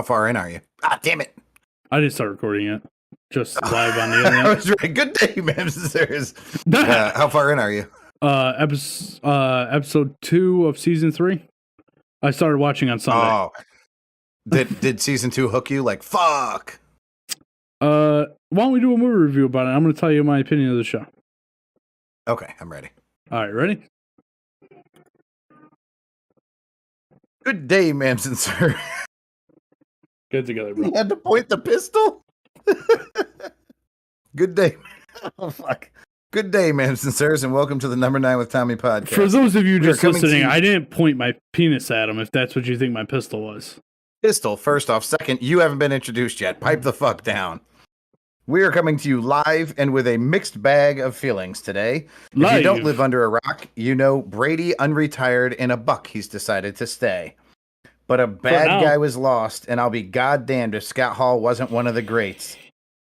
How far in are you? Ah, damn it. I didn't start recording yet. Just live on the internet. I was right. Good day, ma'am, sirs. How far in are you? Episode 2 of season 3. I started watching on Sunday. Oh, did season 2 hook you? Like, fuck. Why don't we do a movie review about it? I'm going to tell you my opinion of the show. Okay, I'm ready. All right, ready? Good day, ma'am, sir. Get together, bro. You had to point the pistol? Good day. Oh, fuck. Good day, ma'am, sirs, and welcome to the Number 9 with Tommy podcast. For those of you just listening, I didn't point my penis at him, if that's what you think my pistol was. Pistol, first off. Second, you haven't been introduced yet. Pipe the fuck down. We are coming to you live and with a mixed bag of feelings today. If you don't live under a rock, you know Brady unretired in a buck he's decided to stay. But a bad guy was lost, and I'll be goddamned if Scott Hall wasn't one of the greats.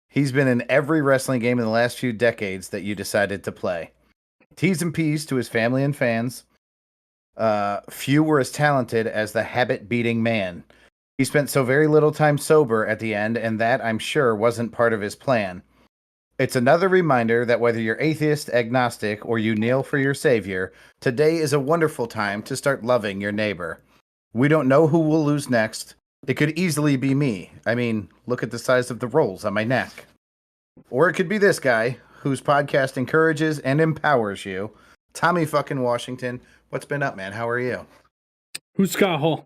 He's been in every wrestling game in the last few decades that you decided to play. T's and P's to his family and fans. Few were as talented as the habit-beating man. He spent so very little time sober at the end, and that, I'm sure, wasn't part of his plan. It's another reminder that whether you're atheist, agnostic, or you kneel for your savior, today is a wonderful time to start loving your neighbor. We don't know who will lose next. It could easily be me. I mean, look at the size of the rolls on my neck. Or it could be this guy, whose podcast encourages and empowers you. Tommy fucking Washington. What's been up, man? How are you? Who's Scott Hall?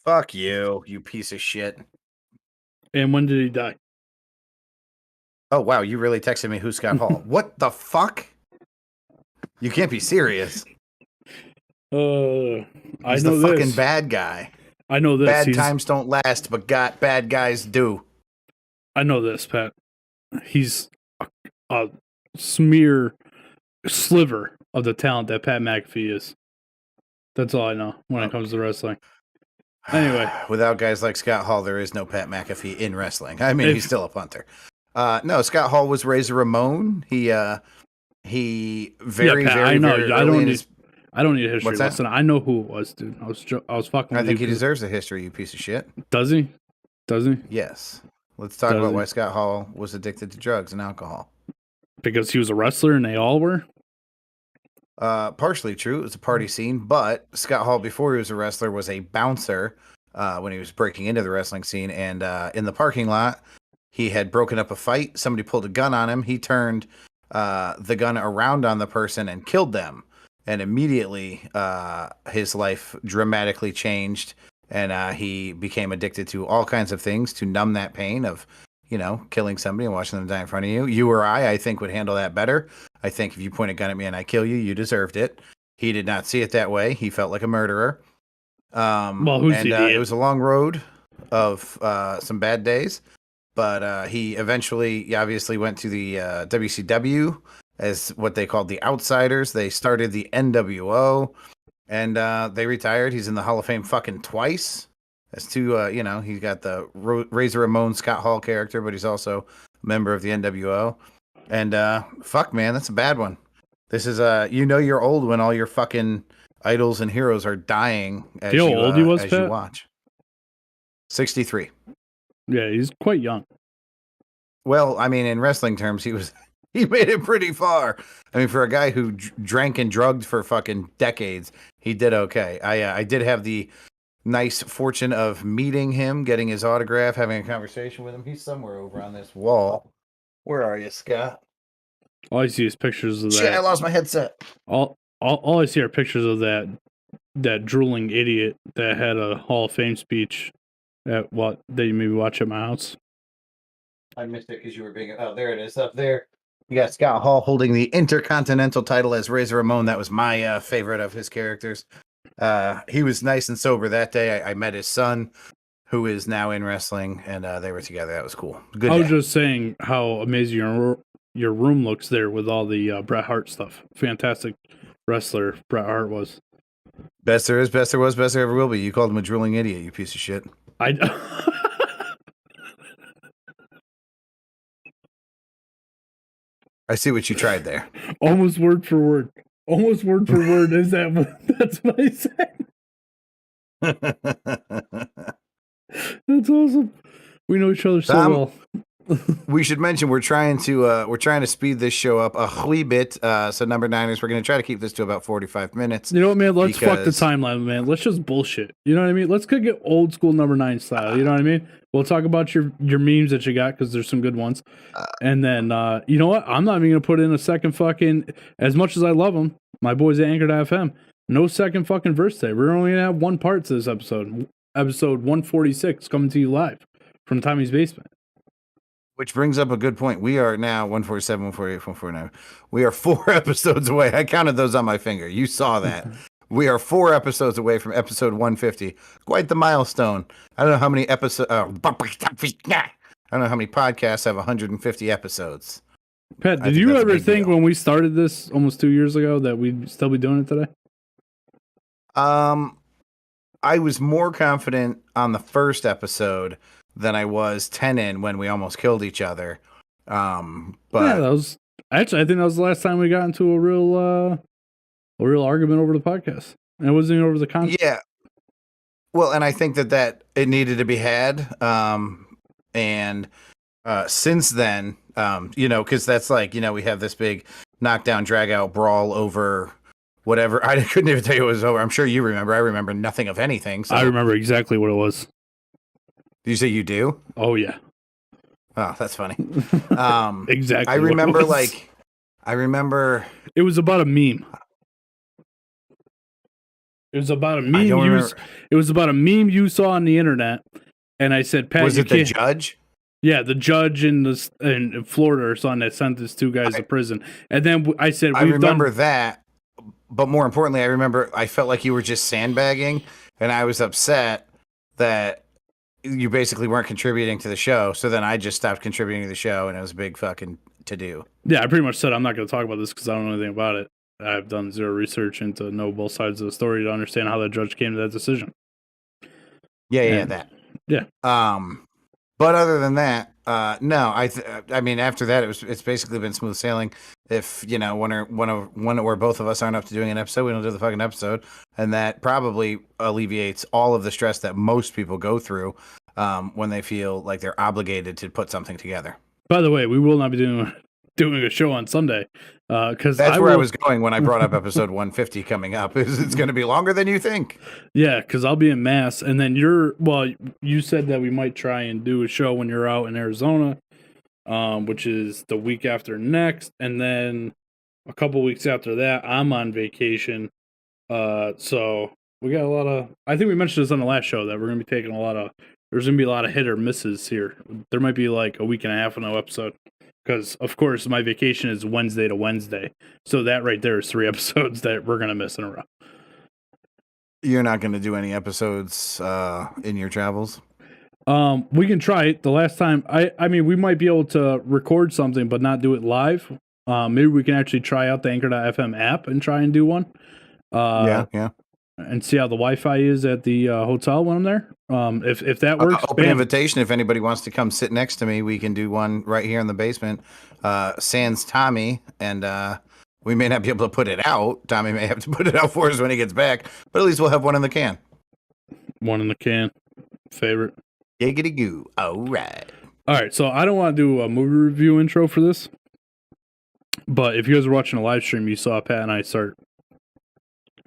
Fuck you, you piece of shit. And when did he die? Oh, wow, you really texted me who's Scott Hall. What the fuck? You can't be serious. I know the fucking bad guy. I know this. Bad times don't last, but bad guys do. I know this, Pat. He's a sliver of the talent that Pat McAfee is. That's all I know when it comes to wrestling. Anyway. Without guys like Scott Hall, there is no Pat McAfee in wrestling. I mean, he's still a punter. No, Scott Hall was Razor Ramon. I don't need a history lesson. I know who it was, dude. I was fucking. I think he deserves a history, you piece of shit. Does he? Yes. Let's talk about why Scott Hall was addicted to drugs and alcohol. Because he was a wrestler and they all were? Partially true. It was a party scene, but Scott Hall, before he was a wrestler, was a bouncer when he was breaking into the wrestling scene. And in the parking lot, he had broken up a fight. Somebody pulled a gun on him. He turned the gun around on the person and killed them. And immediately his life dramatically changed. And he became addicted to all kinds of things to numb that pain of, killing somebody and watching them die in front of you. You or I think, would handle that better. I think if you point a gun at me and I kill you, you deserved it. He did not see it that way. He felt like a murderer. It was a long road of some bad days. But he eventually, obviously, went to the WCW as what they called the Outsiders. They started the NWO. And they retired. He's in the Hall of Fame fucking twice. As to, he's got the Razor Ramon Scott Hall character, but he's also a member of the NWO. And fuck, man, that's a bad one. This is, you're old when all your fucking idols and heroes are dying as you watch. 63. Yeah, he's quite young. Well, I mean, in wrestling terms, he made it pretty far. I mean, for a guy who drank and drugged for fucking decades, he did okay. I did have the nice fortune of meeting him, getting his autograph, having a conversation with him. He's somewhere over on this wall. Where are you, Scott? All I see is pictures of that. Shit, I lost my headset. All I see are pictures of that drooling idiot that had a Hall of Fame speech that you maybe watch at my house. I missed it because you were being... Oh, there it is, up there. You got Scott Hall holding the Intercontinental title as Razor Ramon. That was my favorite of his characters. He was nice and sober that day. I met his son, who is now in wrestling, and they were together. That was cool. Good. I was just saying how amazing your room looks there with all the Bret Hart stuff. Fantastic wrestler Bret Hart was. Best there is, best there was, best there ever will be. You called him a drooling idiot, you piece of shit. I see what you tried there. Almost word for word. Is that that's what I said? That's awesome. We know each other so Tom, well. we should mention we're trying to speed this show up a wee bit. So number niners, we're going to try to keep this to about 45 minutes. You know what, man? Let's fuck the because timeline, man. Let's just bullshit. You know what I mean? Let's get old school number 9 style. You know what I mean? We'll talk about your memes that you got because there's some good ones. And then you know what? I'm not even gonna put in a second fucking. As much as I love them, my boys at Anchor.fm. No second fucking verse today. We're only gonna have one part to this episode. Episode 146 coming to you live from Tommy's basement. Which brings up a good point. We are now 147, 148, 149. We are 4 episodes away. I counted those on my finger. You saw that. We are 4 episodes away from episode 150. Quite the milestone. I don't know how many episodes. I don't know how many podcasts have 150 episodes. Pat, did you ever think when we started this almost 2 years ago that we'd still be doing it today? I was more confident on the first episode than I was 10 in when we almost killed each other. But yeah, that was actually, I think that was the last time we got into a real argument over the podcast. And it wasn't even over the content. Yeah. Well, and I think that it needed to be had. And since then, because that's like, we have this big knockdown, drag out brawl over whatever. I couldn't even tell you it was over. I'm sure you remember. I remember nothing of anything. So. I remember exactly what it was. Did you say you do? Oh, yeah. Oh, that's funny. Exactly. I remember it was about a meme. It was about a meme. It was about a meme you saw on the internet, and I said, "Pat, was it the judge?" Yeah, the judge in Florida or something that sent these 2 guys to prison. And then I said, "I remember that." But more importantly, I remember I felt like you were just sandbagging, and I was upset that you basically weren't contributing to the show. So then I just stopped contributing to the show, and it was a big fucking to-do. Yeah, I pretty much said I'm not going to talk about this because I don't know anything about it. I've done zero research into know both sides of the story to understand how the judge came to that decision. Yeah, Yeah. But other than that, no. I mean, after that, it's basically been smooth sailing. If one or both of us aren't up to doing an episode, we don't do the fucking episode, and that probably alleviates all of the stress that most people go through when they feel like they're obligated to put something together. By the way, we will not be doing a show on Sunday because that's where I was going when I brought up episode 150 coming up. It's going to be longer than you think. Yeah, because I'll be in Mass, and then you said that we might try and do a show when you're out in Arizona, which is the week after next, and then a couple weeks after that, I'm on vacation. So we got a lot of. I think we mentioned this on the last show that we're going to be taking there's going to be a lot of hit or misses here. There might be like a week and a half of no episode. Because, of course, my vacation is Wednesday to Wednesday. So that right there is 3 episodes that we're going to miss in a row. You're not going to do any episodes in your travels? We can try it. The last time, I mean, we might be able to record something, but not do it live. Maybe we can actually try out the Anchor.fm app and try and do one. Yeah. And see how the Wi-Fi is at the hotel when I'm there. If that works, open invitation. If anybody wants to come sit next to me, we can do one right here in the basement. Sans Tommy, and we may not be able to put it out. Tommy may have to put it out for us when he gets back, but at least we'll have one in the can. One in the can. Favorite. Giggity goo. All right. So I don't want to do a movie review intro for this, but if you guys are watching a live stream, you saw Pat and I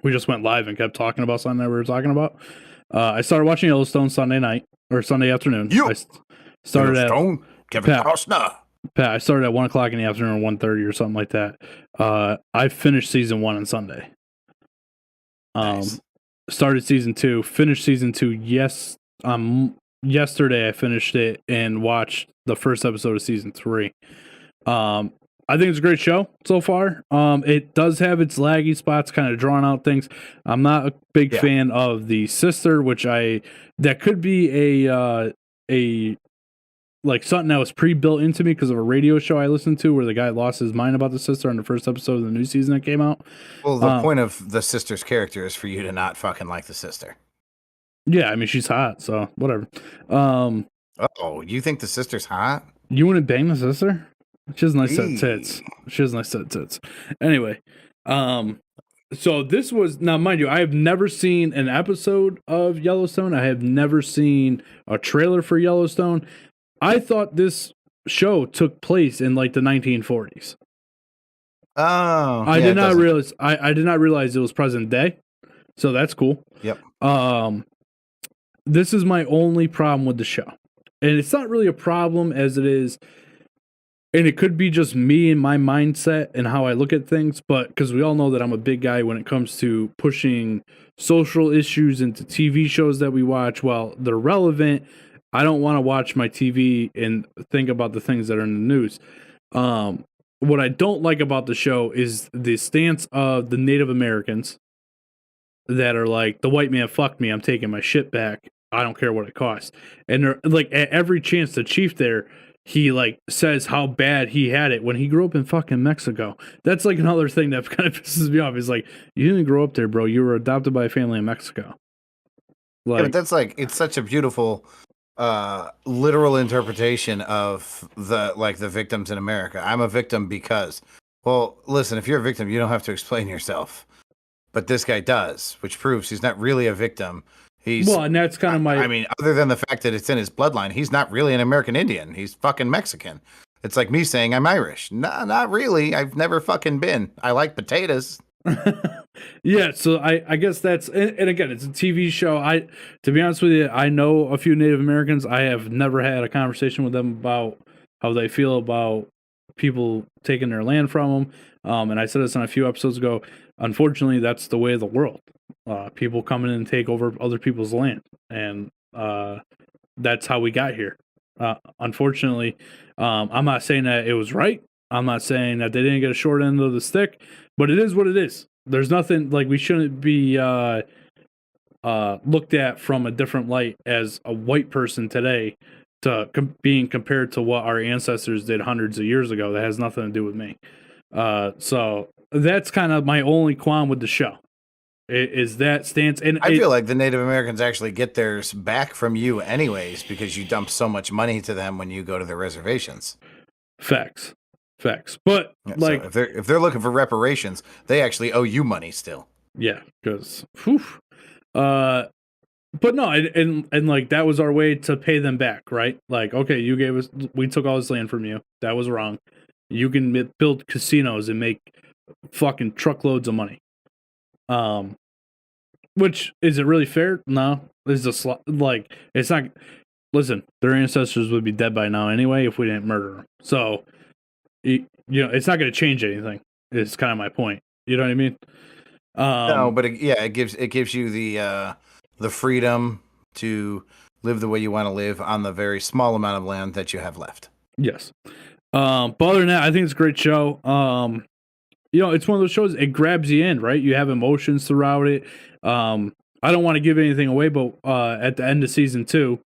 we just went live and kept talking about something that we were talking about. I started watching Yellowstone Sunday afternoon. I started Yellowstone, Kevin Costner. Pat, I started at 1 o'clock in the afternoon, 1:30 or something like that. I finished season 1 on Sunday. Nice. Started season 2, finished season 2. Yesterday I finished it and watched the first episode of season 3. I think it's a great show so far. It does have its laggy spots, kind of drawn out things. I'm not a big fan of the sister, that could be a like something that was pre-built into me because of a radio show I listened to where the guy lost his mind about the sister on the first episode of the new season that came out. Well, the point of the sister's character is for you to not fucking like the sister. Yeah, I mean, she's hot, so whatever. You think the sister's hot? You wouldn't bang the sister? She has nice set tits. Anyway, So this was, now mind you, I have never seen an episode of Yellowstone. I have never seen a trailer for Yellowstone. I thought this show took place in like the 1940s. Oh, I did not realize I did not realize it was present day. So that's cool. Yep. This is my only problem with the show. And it's not really a problem as it is, and it could be just me and my mindset and how I look at things, but because we all know that I'm a big guy when it comes to pushing social issues into TV shows that we watch. While they're relevant, I don't want to watch my TV and think about the things that are in the news. What I don't like about the show is the stance of the Native Americans that are like, the white man fucked me, I'm taking my shit back, I don't care what it costs. And they're like, at every chance, the chief there, he like says how bad he had it when he grew up in fucking Mexico. That's like another thing that kind of pisses me off. Is like, you didn't grow up there, bro. You were adopted by a family in Mexico. Like, yeah, but that's like, it's such a beautiful literal interpretation of the victims in America. I'm a victim because, well, listen, if you're a victim, you don't have to explain yourself. But this guy does, which proves he's not really a victim. Well, and that's kind of my... I mean, other than the fact that it's in his bloodline, he's not really an American Indian. He's fucking Mexican. It's like me saying I'm Irish. No, not really. I've never fucking been. I like potatoes. Yeah, so I guess that's... And again, it's a TV show. To be honest with you, I know a few Native Americans. I have never had a conversation with them about how they feel about people taking their land from them. And I said this on a few episodes ago. Unfortunately, that's the way of the world. People come in and take over other people's land, and that's how we got here. Unfortunately, I'm not saying that it was right. I'm not saying that they didn't get a short end of the stick, but it is what it is. There's nothing like we shouldn't be looked at from a different light as a white person today to being compared to what our ancestors did hundreds of years ago. That has nothing to do with me. So that's kind of my only qualm with the show. Is that stance. And I feel like the Native Americans actually get theirs back from you anyways, because you dump so much money to them when you go to their reservations. Facts. But yeah, like, so if they're looking for reparations, they actually owe you money still. Yeah, because but no, and like that was our way to pay them back, right? Like, okay, we took all this land from you. That was wrong. You can build casinos and make fucking truckloads of money. Which, is it really fair? No. It's just like, it's not. Listen, their ancestors would be dead by now anyway if we didn't murder them. So, it's not going to change anything. It's kind of my point. You know what I mean? No, but it gives you the freedom to live the way you want to live on the very small amount of land that you have left. Yes. But other than that, I think it's a great show. It's one of those shows, it grabs you in, right? You have emotions throughout it. I don't want to give anything away, but at the end of season 2,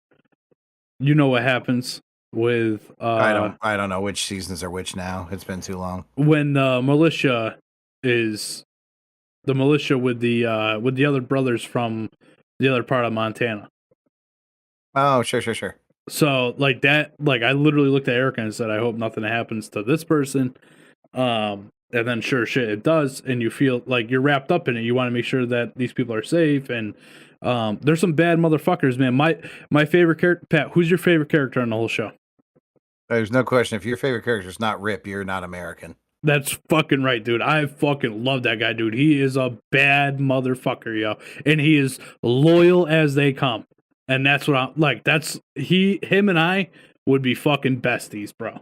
you know what happens with... I don't know which seasons are which now. It's been too long. When the militia is... The militia with the other brothers from the other part of Montana. Oh, sure. So, like that, like I literally looked at Erica and said, I hope nothing happens to this person. And then sure shit, it does, and you feel like you're wrapped up in it. You want to make sure that these people are safe, and there's some bad motherfuckers, man. My favorite character, Pat, who's your favorite character on the whole show? There's no question. If your favorite character is not Rip, you're not American. That's fucking right, dude. I fucking love that guy, dude. He is a bad motherfucker, yo. And he is loyal as they come. And that's what I'm like. Him and I would be fucking besties, bro.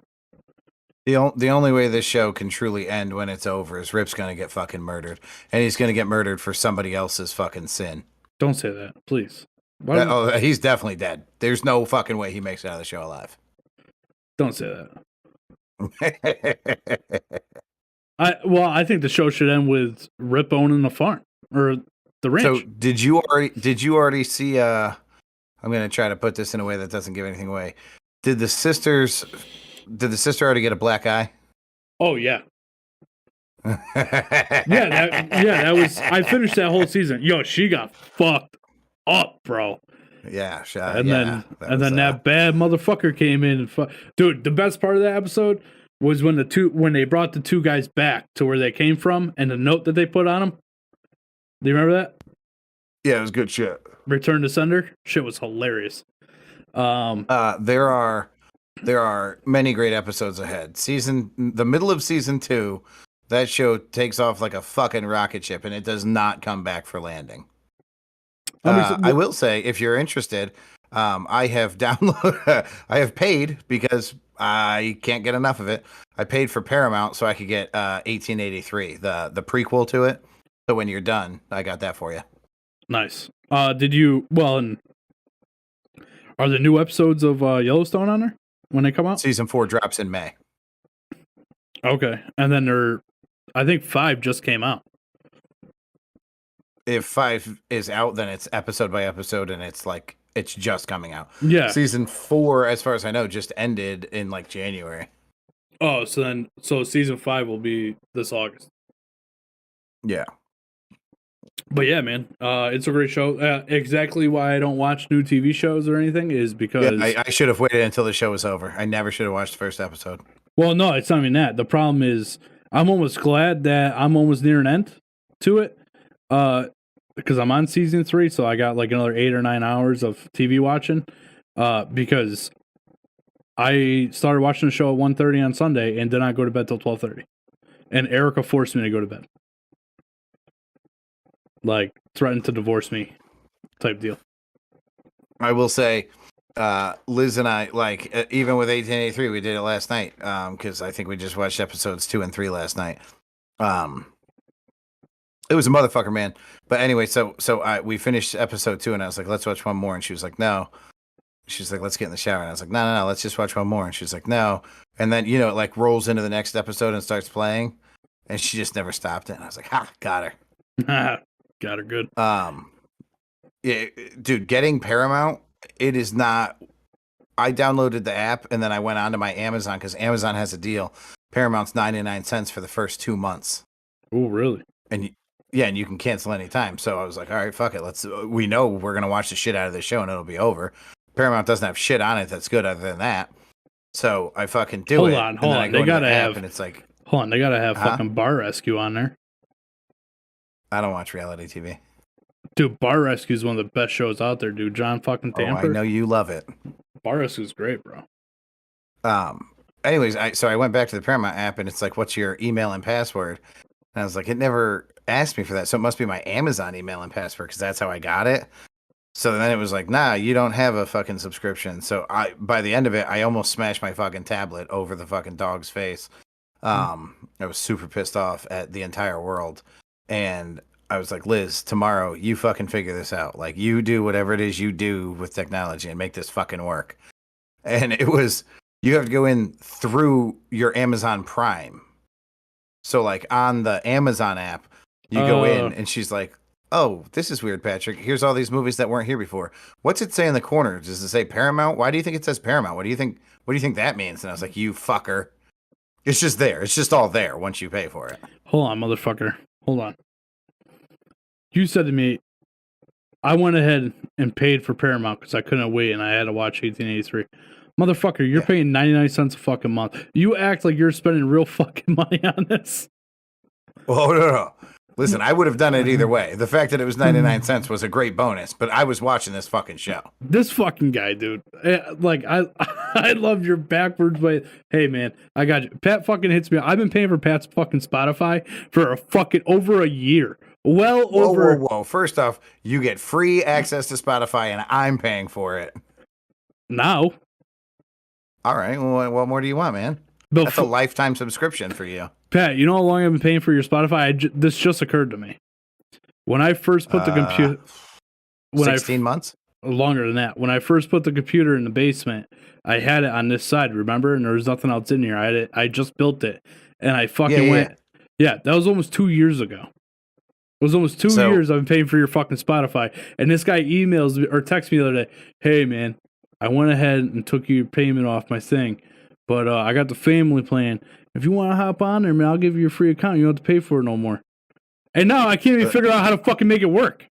The only way this show can truly end when it's over is Rip's gonna get fucking murdered. And he's gonna get murdered for somebody else's fucking sin. Don't say that, please. He's definitely dead. There's no fucking way he makes it out of the show alive. Don't say that. I think the show should end with Rip owning the farm or the ranch. So did you already see I'm gonna try to put this in a way that doesn't give anything away. Did the sister already get a black eye? Oh yeah. That was, I finished that whole season. Yo, she got fucked up, bro. Yeah, then that bad motherfucker came in and dude, the best part of that episode was when they brought the two guys back to where they came from and the note that they put on them. Do you remember that? Yeah, it was good shit. Return to Sender? Shit was hilarious. There are many great episodes ahead. The middle of season 2, that show takes off like a fucking rocket ship, and it does not come back for landing. I will say, if you're interested, I have I have paid because I can't get enough of it. I paid for Paramount so I could get 1883, the prequel to it. So when you're done, I got that for you. Nice. Did you? Well, and are the new episodes of Yellowstone on there when they come out? Season 4 drops in May. Okay, and then I think 5 just came out. If 5 is out, then it's episode by episode, and it's just coming out. Yeah. Season 4, as far as I know, just ended in like January. Oh, so season 5 will be this August. Yeah. But yeah, man, it's a great show. Exactly why I don't watch new TV shows or anything is because I should have waited until the show was over. I never should have watched the first episode. Well, no, it's not even that. The problem is I'm almost glad that I'm almost near an end to it. Because I'm on season 3, so I got like another 8 or 9 hours of TV watching. Because I started watching the show at 1:30 on Sunday and did not go to bed till 12:30. And Erica forced me to go to bed. Like, threatened to divorce me type deal. I will say, Liz and I, even with 1883, we did it last night. Because I think we just watched episodes 2 and 3 last night. It was a motherfucker, man. But anyway, so we finished episode 2, and I was like, let's watch one more. And she was like, no. She's like, let's get in the shower. And I was like, no, let's just watch one more. And she's like, no. And then, it like rolls into the next episode and starts playing. And she just never stopped it. And I was like, got her. Got her good. Yeah, dude, getting Paramount, it is not. I downloaded the app, and then I went onto my Amazon because Amazon has a deal. Paramount's 99 cents for the first 2 months. Oh, really? And and you can cancel anytime. So I was like, all right, fuck it. We know we're going to watch the shit out of this show and it'll be over. Paramount doesn't have shit on it that's good other than that. So I fucking do it. Hold on. They gotta have, and it's like, hold on. They gotta have fucking Bar Rescue on there. I don't watch reality TV. Dude, Bar Rescue is one of the best shows out there, dude. John fucking Tamper. Oh, I know you love it. Bar Rescue is great, bro. Anyways, I went back to the Paramount app and it's like, what's your email and password? And I was like, it never asked me for that. So it must be my Amazon email and password because that's how I got it. So then it was like, nah, you don't have a fucking subscription. So by the end of it, I almost smashed my fucking tablet over the fucking dog's face. I was super pissed off at the entire world. And I was like, Liz, tomorrow you fucking figure this out. Like, you do whatever it is you do with technology and make this fucking work. And it was, you have to go in through your Amazon Prime. So like on the Amazon app, you go in and she's like, oh, this is weird, Patrick. Here's all these movies that weren't here before. What's it say in the corner? Does it say Paramount? Why do you think it says Paramount? What do you think that means? And I was like, you fucker. It's just there. It's just all there once you pay for it. Hold on, motherfucker. Hold on. You said to me, I went ahead and paid for Paramount because I couldn't wait and I had to watch 1883. Motherfucker, you're paying 99 cents a fucking month. You act like you're spending real fucking money on this. Oh, no. Listen, I would have done it either way. The fact that it was 99 cents was a great bonus, but I was watching this fucking show. This fucking guy, dude. Like, I love your backwards way. Hey, man, I got you. Pat fucking hits me. I've been paying for Pat's fucking Spotify for a fucking over a year. Well over. Whoa. First off, you get free access to Spotify, and I'm paying for it. Now. All right. Well, what more do you want, man? That's a lifetime subscription for you. Pat, you know how long I've been paying for your Spotify? This just occurred to me. When I first put the computer... 16 months? Longer than that. When I first put the computer in the basement, I had it on this side, remember? And there was nothing else in here. I just built it. And I fucking went... Yeah, that was almost 2 years ago. It was almost 2 years I've been paying for your fucking Spotify. And this guy emails or texts me the other day, hey, man, I went ahead and took your payment off my thing. But I got the family plan. If you want to hop on there, man, I'll give you a free account. You don't have to pay for it no more. And now I can't even figure out how to fucking make it work.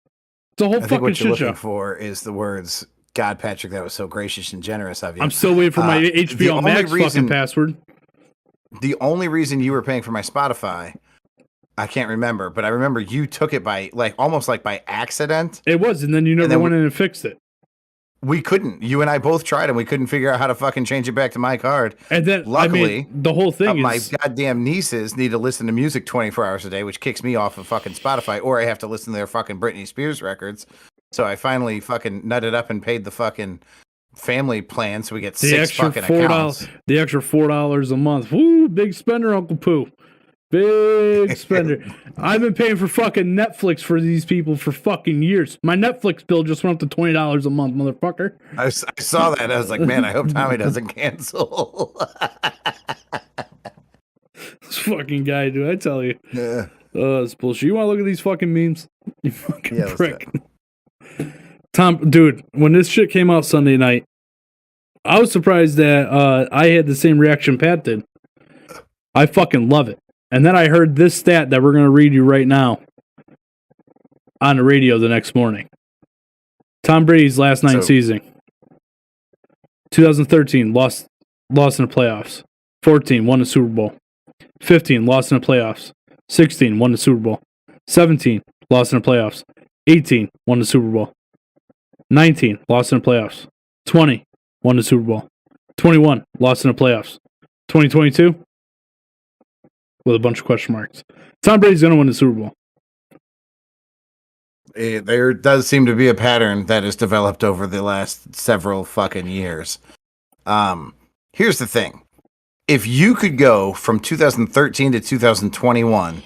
It's a whole fucking shit show. What you're looking for is the words, God, Patrick, that was so gracious and generous of you. I'm still waiting for my HBO Max fucking password. The only reason you were paying for my Spotify I can't remember, but I remember you took it by almost like by accident. It was, and then you never went in and fixed it. We couldn't. You and I both tried, and we couldn't figure out how to fucking change it back to my card. And then, luckily, the whole thing my is goddamn nieces need to listen to music 24 hours a day, which kicks me off of fucking Spotify, or I have to listen to their fucking Britney Spears records. So I finally fucking nutted up and paid the fucking family plan, so we get six fucking accounts. The extra $4 a month. Woo, big spender, Uncle Pooh. Big spender. I've been paying for fucking Netflix for these people for fucking years. My Netflix bill just went up to $20 a month, motherfucker. I saw that. I was like, man, I hope Tommy doesn't cancel. This fucking guy, dude, I tell you. Yeah. It's bullshit. You want to look at these fucking memes? You fucking Yeah, prick. Tom, dude, when this shit came out Sunday night, I was surprised that I had the same reaction Pat did. I fucking love it. And then I heard this stat that we're going to read you right now on the radio the next morning. Tom Brady's last 9 seasons. 2013, lost in the playoffs. 14, won the Super Bowl. 15, lost in the playoffs. 16, won the Super Bowl. 17, lost in the playoffs. 18, won the Super Bowl. 19, lost in the playoffs. 20, won the Super Bowl. 21, lost in the playoffs. 2022, with a bunch of question marks. Tom Brady's going to win the Super Bowl. There does seem to be a pattern that has developed over the last several fucking years. Here's the thing. If you could go from 2013 to 2021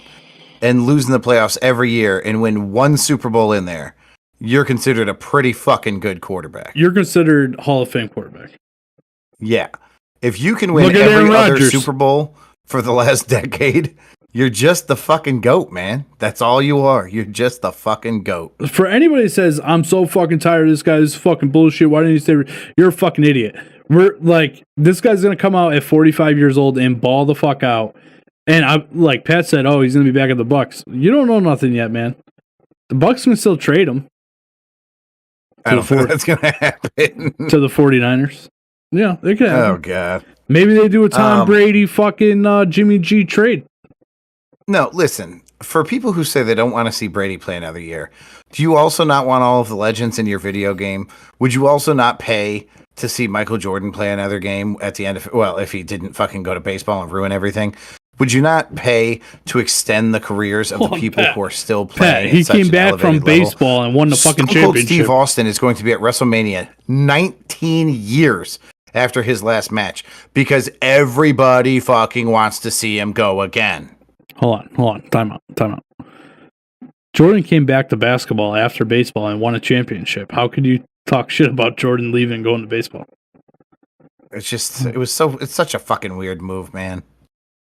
and lose in the playoffs every year and win one Super Bowl in there, you're considered a pretty fucking good quarterback. You're considered Hall of Fame quarterback. Yeah. If you can win every other Super Bowl for the last decade, you're just the fucking GOAT, man. That's all you are. You're just the fucking GOAT. For anybody that says, I'm so fucking tired of this guy, this is fucking bullshit, why didn't you stay? You're a fucking idiot. We're like, this guy's going to come out at 45 years old and ball the fuck out. And I, like Pat said, oh, he's going to be back at the Bucks. You don't know nothing yet, man. The Bucks can still trade him. I don't think that's going to happen. To the 49ers. Yeah, they could happen. Oh, God. Maybe they do a Tom Brady fucking Jimmy G trade. No, listen. For people who say they don't want to see Brady play another year, do you also not want all of the legends in your video game? Would you also not pay to see Michael Jordan play another game at the end of, well, if he didn't fucking go to baseball and ruin everything? Would you not pay to extend the careers of the people who are still playing? Pat, he came back from baseball and won the fucking championship. Steve Austin is going to be at WrestleMania 19 years after his last match because everybody fucking wants to see him go again. Hold on. Time out. Jordan came back to basketball after baseball and won a championship. How could you talk shit about Jordan leaving and going to baseball? It's such a fucking weird move, man.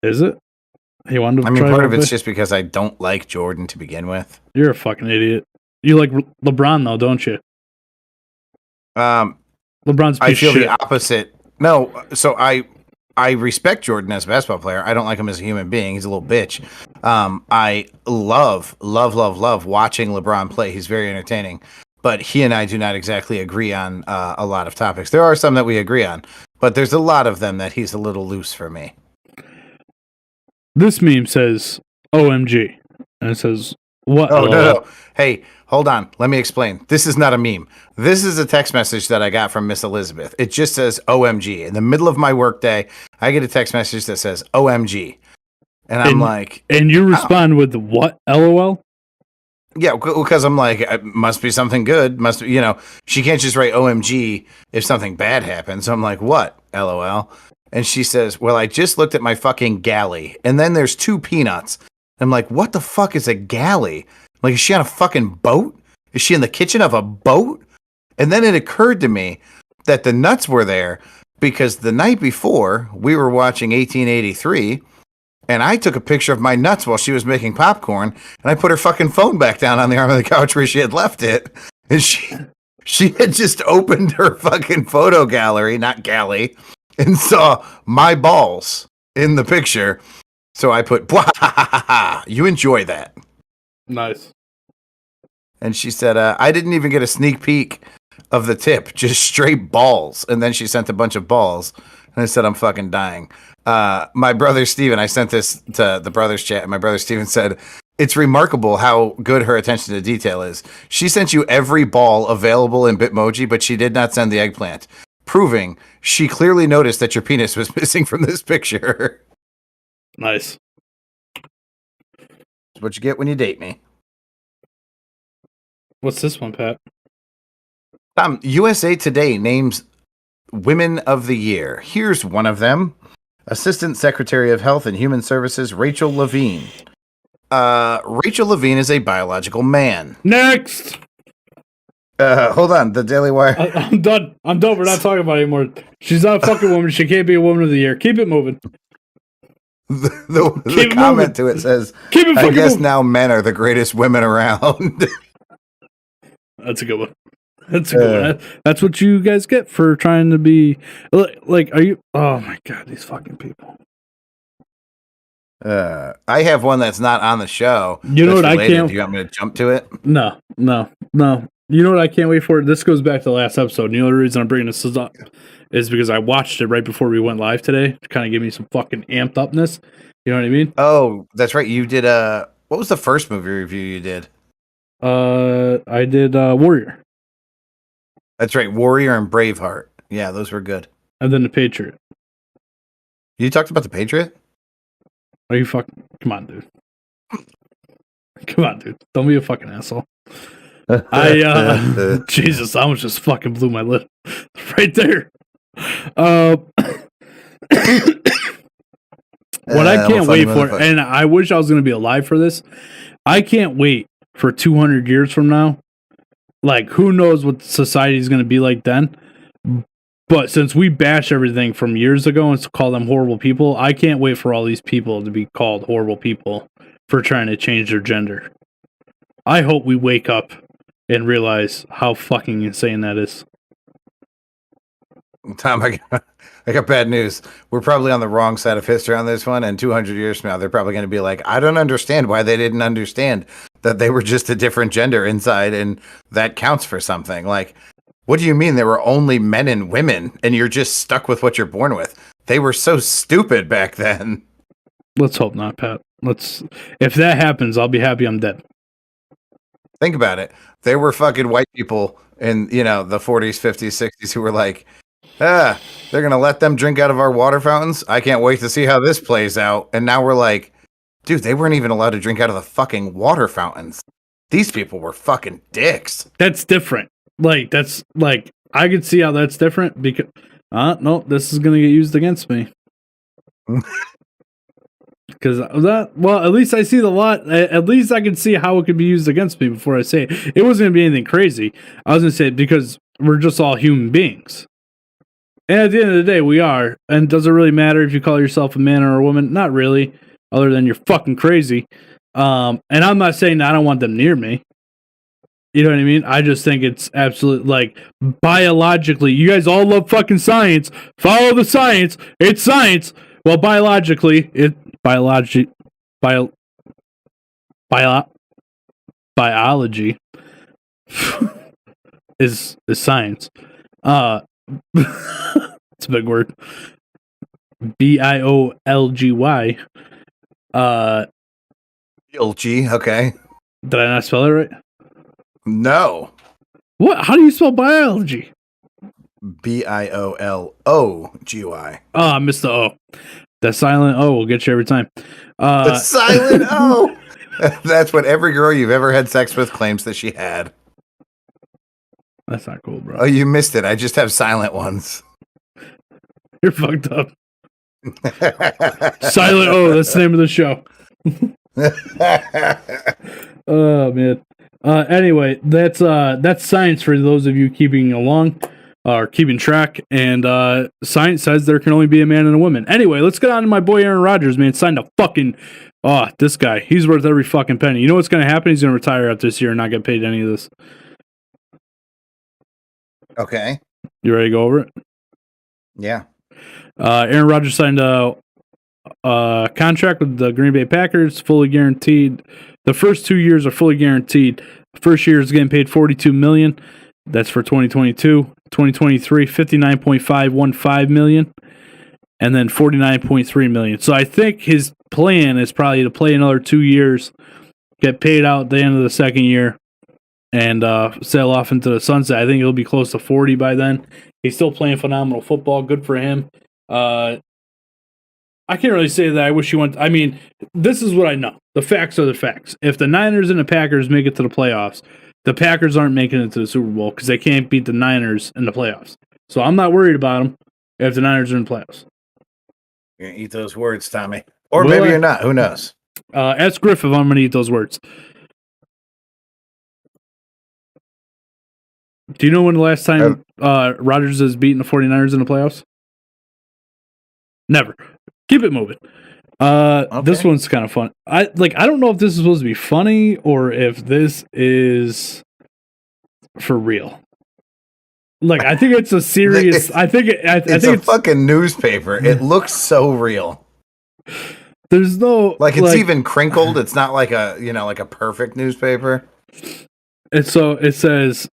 Is it? He wanted to part of it's just because I don't like Jordan to begin with. You're a fucking idiot. You like LeBron though, don't you? LeBron's I feel the opposite. No, so I respect Jordan as a basketball player. I don't like him as a human being. He's a little bitch. I love watching LeBron play. He's very entertaining. But he and I do not exactly agree on a lot of topics. There are some that we agree on, but there's a lot of them that he's a little loose for me. This meme says OMG. And it says, what? Oh, no. Hey, hold on. Let me explain. This is not a meme. This is a text message that I got from Miss Elizabeth. It just says OMG. In the middle of my workday, I get a text message that says OMG. And I'm like... And you respond with what? LOL? Yeah, because I'm like, it must be something good. Must be, she can't just write OMG if something bad happens. So I'm like, what? LOL. And she says, well, I just looked at my fucking galley. And then there's 2 peanuts. I'm like, what the fuck is a galley? Like, is she on a fucking boat? Is she in the kitchen of a boat? And then it occurred to me that the nuts were there because the night before we were watching 1883 and I took a picture of my nuts while she was making popcorn and I put her fucking phone back down on the arm of the couch where she had left it. And she had just opened her fucking photo gallery, not galley, and saw my balls in the picture. So I put, you enjoy that. Nice. And she said, I didn't even get a sneak peek of the tip, just straight balls. And then she sent a bunch of balls. And I said, I'm fucking dying. My brother Steven, I sent this to the brothers chat. And my brother Steven said, it's remarkable how good her attention to detail is. She sent you every ball available in Bitmoji, but she did not send the eggplant, proving she clearly noticed that your penis was missing from this picture. Nice. That's what you get when you date me. What's this one, Pat? USA Today names Women of the Year. Here's one of them. Assistant Secretary of Health and Human Services, Rachel Levine. Rachel Levine is a biological man. Next! Hold on. The Daily Wire. I'm done. We're not talking about it anymore. She's not a fucking woman. She can't be a woman of the year. Keep it moving. The comment to it says, I guess now men are the greatest women around. That's a good one. That's a good one. That's what you guys get for trying to be like, are you? Oh my God, these fucking people. I have one that's not on the show. You know what related. I can't. Do you want me to jump to it? No. You know what I can't wait for? This goes back to the last episode. You know the reason I'm bringing this up is because I watched it right before we went live today to kind of give me some fucking amped upness. You know what I mean? Oh, that's right. You did what was the first movie review you did? I did Warrior. That's right, Warrior and Braveheart. Yeah, those were good. And then The Patriot. You talked about The Patriot? Are you fucking? Come on, dude. Come on, dude. Don't be a fucking asshole. Jesus, I almost just fucking blew my lid right there. What I can't wait for, and I wish I was going to be alive for this. I can't wait for 200 years from now. Like, who knows what society is going to be like then? But since we bash everything from years ago and call them horrible people, I can't wait for all these people to be called horrible people for trying to change their gender. I hope we wake up and realize how fucking insane that is. Tom, I got bad news. We're probably on the wrong side of history on this one, and 200 years from now, they're probably going to be like, I don't understand why they didn't understand that they were just a different gender inside, and that counts for something. Like, what do you mean there were only men and women, and you're just stuck with what you're born with? They were so stupid back then. Let's hope not, Pat. If that happens, I'll be happy I'm dead. Think about it. There were fucking white people in, the 40s, 50s, 60s who were like, they're going to let them drink out of our water fountains? I can't wait to see how this plays out. And now we're like, dude, they weren't even allowed to drink out of the fucking water fountains. These people were fucking dicks. That's different. I could see how that's different because, no, this is going to get used against me. Because at least I see at least I can see how it could be used against me before I say it. It wasn't going to be anything crazy. I was going to say it because we're just all human beings. And at the end of the day, we are. And does it really matter if you call yourself a man or a woman? Not really, other than you're fucking crazy. And I'm not saying that I don't want them near me. You know what I mean? I just think it's absolute, biologically, you guys all love fucking science. Follow the science. It's science. Well, biologically, biology is science. It's a big word. biolgy. Biology, okay. Did I not spell it right? No. What? How do you spell biology? biology. Oh, I missed the O. That silent O will get you every time. The silent O. That's what every girl you've ever had sex with claims that she had. That's not cool, bro. Oh, you missed it. I just have silent ones. You're fucked up. Silent O, that's the name of the show. Oh, man. Anyway, that's science for those of you keeping along or keeping track. And science says there can only be a man and a woman. Anyway, let's get on to my boy Aaron Rodgers, man. Signed a fucking... Oh, this guy. He's worth every fucking penny. You know what's going to happen? He's going to retire after this year and not get paid any of this. Okay. You ready to go over it? Yeah. Aaron Rodgers signed a contract with the Green Bay Packers, fully guaranteed. The first 2 years are fully guaranteed. The first year is getting paid $42 million. That's for 2022. 2023, $59.515 million. and then $49.3 million. So I think his plan is probably to play another 2 years, get paid out at the end of the second year, and sail off into the sunset. I think he'll be close to 40 by then. He's still playing phenomenal football. Good for him. I can't really say that I wish he went. I mean, this is what I know. The facts are the facts. If the Niners and the Packers make it to the playoffs, the Packers aren't making it to the Super Bowl because they can't beat the Niners in the playoffs. So I'm not worried about them if the Niners are in the playoffs. You're going to eat those words, Tommy. Or maybe you're not. Who knows? Ask Griff if I'm going to eat those words. Do you know when the last time Rodgers has beaten the 49ers in the playoffs? Never. Keep it moving. Okay. This one's kind of fun. I don't know if this is supposed to be funny or if this is for real. I think it's a serious. I think it's a fucking newspaper. It looks so real. There's no it's even crinkled. It's not like a perfect newspaper. And so it says,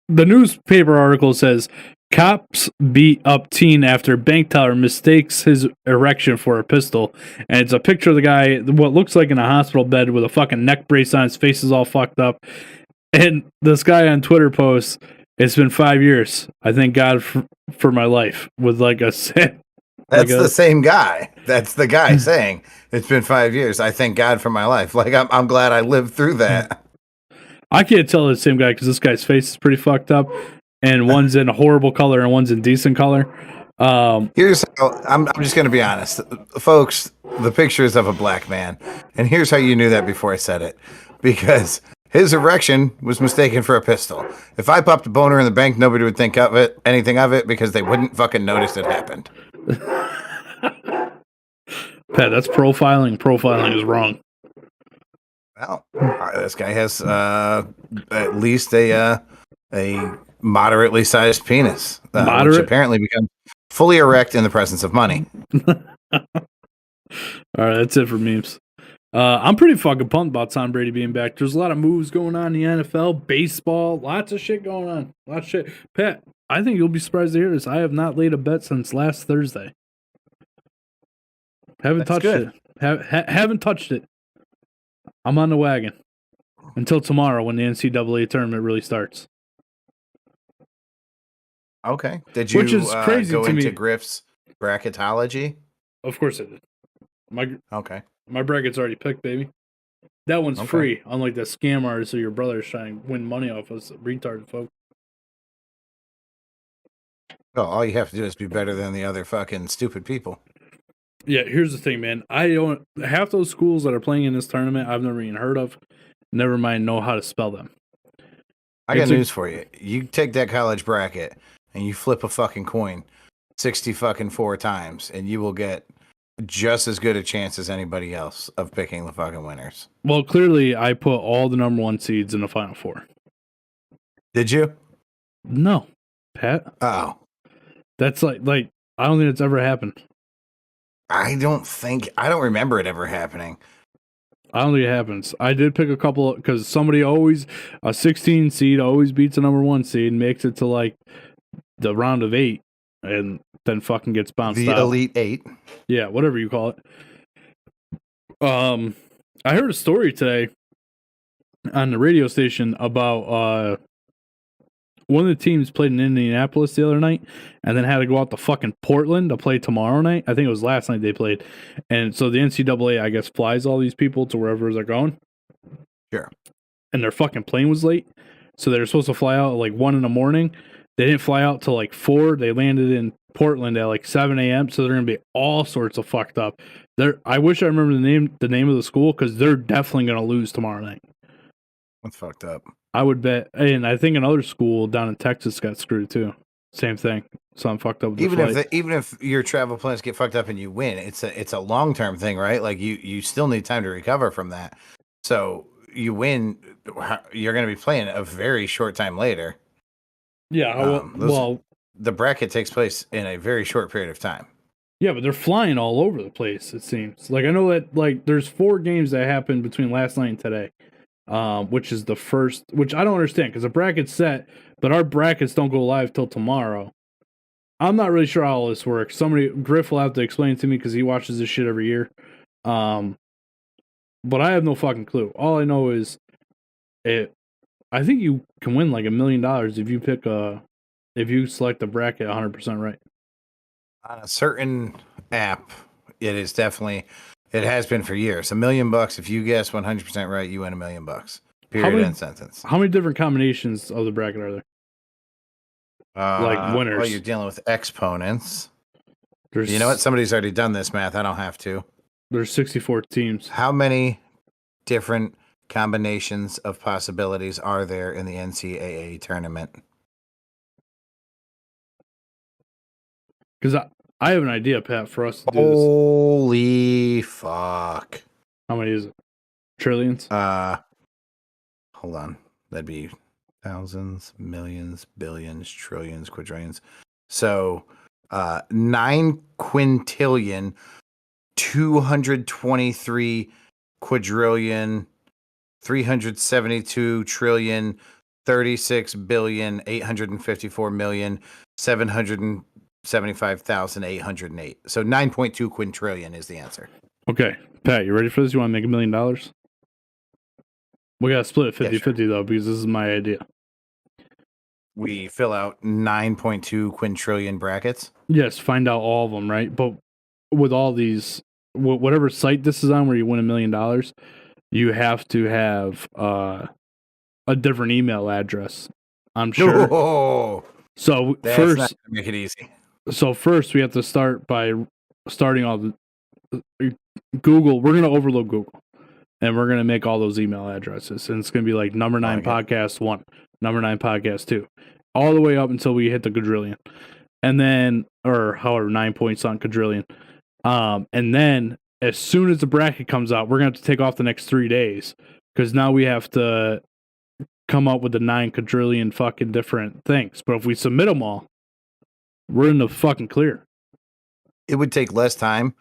the newspaper article says, cops beat up teen after bank teller mistakes his erection for a pistol. And it's a picture of the guy, what looks like in a hospital bed with a fucking neck brace on. His face is all fucked up. And this guy on Twitter posts, "It's been 5 years. I thank God for my life." With That's the same guy. That's the guy saying, "It's been 5 years. I thank God for my life." I'm glad I lived through that. I can't tell it's the same guy because this guy's face is pretty fucked up. And one's in a horrible color and one's in decent color. Here's how, I'm just going to be honest. Folks, the picture is of a black man. And here's how you knew that before I said it. Because his erection was mistaken for a pistol. If I popped a boner in the bank, nobody would think of it, anything of it, because they wouldn't fucking notice it happened. Pat, that's profiling. Profiling is wrong. Well, this guy has at least a moderately sized penis, which apparently becomes fully erect in the presence of money. All right, that's it for memes. I'm pretty fucking pumped about Tom Brady being back. There's a lot of moves going on in the NFL, baseball, lots of shit going on. Lots of shit. Pat, I think you'll be surprised to hear this. I have not laid a bet since last Thursday. Haven't touched it. Haven't touched it. I'm on the wagon until tomorrow when the NCAA tournament really starts. Okay. Did you Which is crazy go to into me. Griff's bracketology? Of course I did. My bracket's already picked, baby. That one's free, unlike that scam artist or your brother's trying to win money off us retarded folk. Well, all you have to do is be better than the other fucking stupid people. Yeah, here's the thing, man. Half those schools that are playing in this tournament I've never even heard of. Never mind know how to spell them. I got news for you. You take that college bracket and you flip a fucking coin 60 fucking 4 times and you will get just as good a chance as anybody else of picking the fucking winners. Well, clearly I put all the number 1 seeds in the Final Four. Did you? No, Pat. Oh. That's like I don't think it's ever happened. I don't remember it ever happening. I don't think it happens. I did pick a couple because somebody a 16 seed always beats a number 1 seed and makes it to the round of 8 and then fucking gets bounced out. The Elite 8. Yeah, whatever you call it. I heard a story today on the radio station about one of the teams played in Indianapolis the other night and then had to go out to fucking Portland to play tomorrow night. I think it was last night they played. And so the NCAA, I guess, flies all these people to wherever they're going. Sure. And their fucking plane was late. So they were supposed to fly out at 1 a.m. They didn't fly out till 4. They landed in Portland at 7 a.m. So they're going to be all sorts of fucked up. I wish I remember the name of the school because they're definitely going to lose tomorrow night. That's fucked up. I would bet, and I think another school down in Texas got screwed too. Same thing. So I'm fucked up with even if your travel plans get fucked up and you win, it's a long-term thing, right? You still need time to recover from that. So you win, you're going to be playing a very short time later. Yeah. The bracket takes place in a very short period of time. Yeah, but they're flying all over the place, it seems. I know that there's 4 games that happened between last night and today. Which is the first, which I don't understand because the bracket's set, but our brackets don't go live till tomorrow. I'm not really sure how all this works. Griff will have to explain it to me because he watches this shit every year. But I have no fucking clue. All I know is I think you can win like $1 million if you if you select the bracket 100% right. On a certain app, it has been for years. $1 million. If you guess 100% right, you win $1 million. Period. End sentence. How many different combinations of the bracket are there? Like winners. Well, you're dealing with exponents. You know what? Somebody's already done this math. I don't have to. There's 64 teams. How many different combinations of possibilities are there in the NCAA tournament? Because I have an idea, Pat, for us to do this. Holy fuck. How many is it? Trillions? Hold on. That'd be thousands, millions, billions, trillions, quadrillions. So 9 quintillion, 223 quadrillion, 372 trillion, 36 billion, 854 million, 775,808. So 9.2 quintillion is the answer. Okay. Pat, you ready for this? You want to make $1 million? We got to split it 50-50 though, because this is my idea. We fill out 9.2 quintillion brackets? Yes, find out all of them, right? But with all these, whatever site this is on where you win $1 million, you have to have a different email address, I'm sure. Oh, so that's first, not gonna make it easy. So first we have to start by starting all the Google. We're going to overload Google. And we're going to make all those email addresses. And it's going to be like number 9 podcast 1, number 9 podcast 2, all the way up until we hit the quadrillion. And then, or however, 9 points on quadrillion. And then as soon as the bracket comes out, we're going to have to take off the next 3 days. Because now we have to come up with the 9 quadrillion fucking different things. But if we submit them all, we're in the fucking clear. It would take less time